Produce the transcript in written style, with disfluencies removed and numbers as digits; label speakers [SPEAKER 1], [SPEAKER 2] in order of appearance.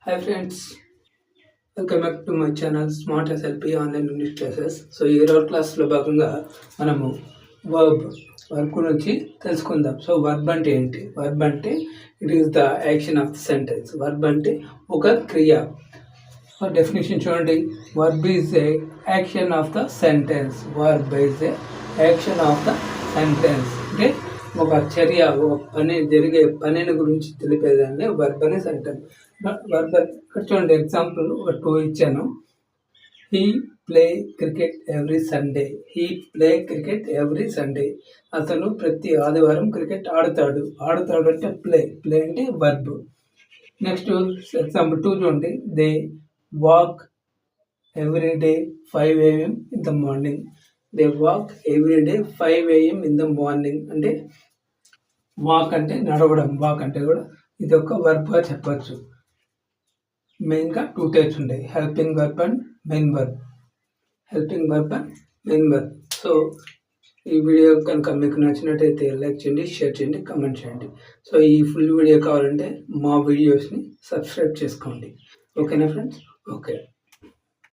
[SPEAKER 1] Hi friends, welcome back to my channel Smart SLP Online English Classes. So ఈరోజు క్లాస్లో భాగంగా మనము verb గురించి తెలుసుకుందాం. సో వర్బ్ అంటే ఏంటి? వర్బ్ అంటే it is the action of the sentence. Verb అంటే ఒక క్రియ. డెఫినేషన్ చూడండి, verb is a action of the sentence. Verb is a action of the sentence అంటే ఒక చర్య, ఒక పని, జరిగే పనిని గురించి తెలిపేదాన్ని వర్బ్ అనేసి అంటారు. వర్బ్ ఇక్కడ చూడండి, ఎగ్జాంపుల్ ఒక 2 ఇచ్చాను. He play cricket every Sunday. He play cricket every Sunday. అతను ప్రతి ఆదివారం క్రికెట్ ఆడతాడు. ఆడతాడు అంటే ప్లే అంటే వర్బ్. నెక్స్ట్ ఎగ్జాంపుల్ 2 చూడండి, they walk every day 5 AM in the morning. They walk every day 5 AM in the morning అంటే walk అంటే నడవడం. వాక్ అంటే కూడా ఇది ఒక వర్బ్గా చెప్పచ్చు. మెయిన్గా 2 టైప్స్ ఉంటాయి, helping verb and main verb. Helping verb and main verb. So ఈ వీడియో కనుక మీకు నచ్చినట్టయితే లైక్ చేయండి, షేర్ చేయండి, కామెంట్ చేయండి. సో ఈ ఫుల్ వీడియో కావాలంటే మా వీడియోస్ని సబ్స్క్రైబ్ చేసుకోండి. ఓకేనా ఫ్రెండ్స్? ఓకే.